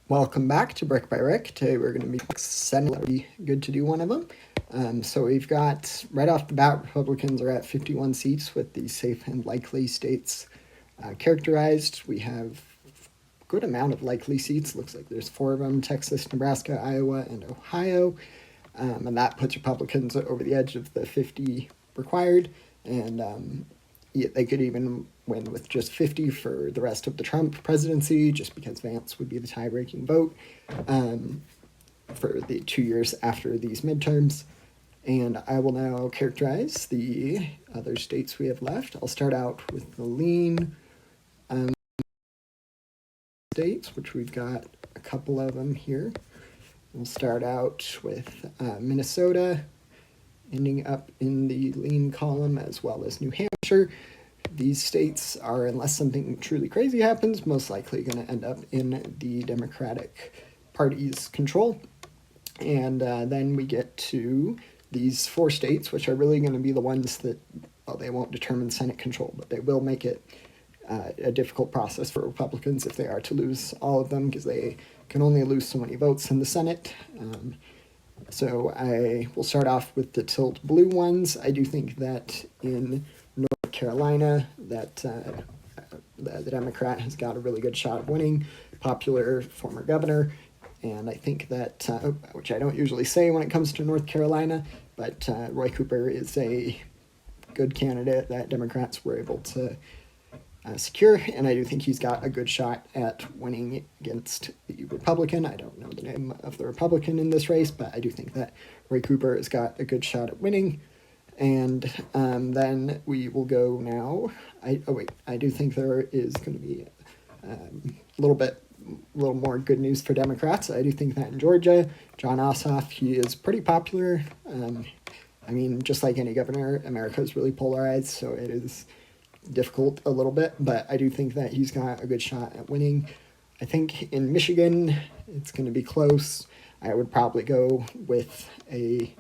Welcome back to Brick by Rick. Today we're going to be sending. It'll be good to do one of them. So we've got, right off the bat, Republicans are at 51 seats with the safe and likely states characterized. We have a good amount of likely seats. Looks like there's 4 of them: Texas, Nebraska, Iowa, and Ohio. And that puts Republicans over the edge of the 50 required. And they could even win with just 50 for the rest of the Trump presidency, just because Vance would be the tie-breaking vote for the 2 years after these midterms. And I will now characterize the other states we have left. I'll start out with the lean states, which we've got a couple of them here. We'll start out with Minnesota, ending up in the lean column, as well as New Hampshire. These states are, unless something truly crazy happens, most likely going to end up in the Democratic Party's control. And then we get to these 4 states, which are really going to be the ones that, well, they won't determine Senate control, but they will make it a difficult process for Republicans if they are to lose all of them, because they can only lose so many votes in the Senate. So I will start off with the tilt blue ones. I do think that in North Carolina that the Democrat has got a really good shot of winning, popular former governor. And I think that, which I don't usually say when it comes to North Carolina, but Roy Cooper is a good candidate that Democrats were able to secure, and I do think he's got a good shot at winning against the Republican. I don't know the name of the Republican in this race, but I do think that Roy Cooper has got a good shot at winning. And then we will go now. I do think there is going to be a little more good news for Democrats. I do think that in Georgia, Jon Ossoff, he is pretty popular. I mean, just like any governor, America is really polarized, so it is difficult a little bit, but I do think that he's got a good shot at winning. I think in Michigan, it's going to be close. I would probably go with a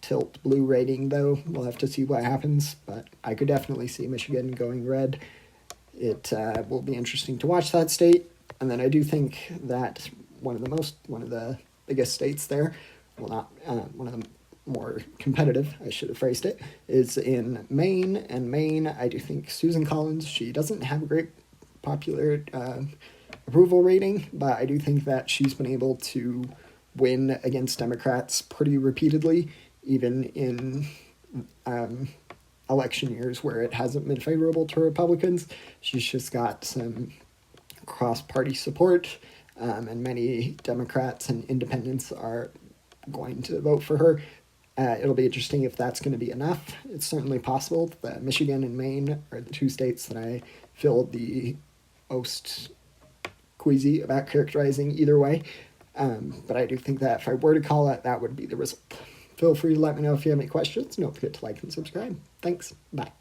tilt blue rating, though. We'll have to see what happens, but I could definitely see Michigan going red. It will be interesting to watch that state. And then I do think that one of the biggest states there, well, not one of the more competitive, I should have phrased it, is in Maine. And Maine, I do think Susan Collins, she doesn't have a great popular approval rating, but I do think that she's been able to win against Democrats pretty repeatedly, even in election years where it hasn't been favorable to Republicans. She's just got some cross-party support, and many Democrats and independents are going to vote for her. It'll be interesting if that's going to be enough. It's certainly possible that Michigan and Maine are the 2 states that I feel the most queasy about characterizing either way. But I do think that if I were to call it, that would be the result. Feel free to let me know if you have any questions. Don't forget to like and subscribe. Thanks. Bye.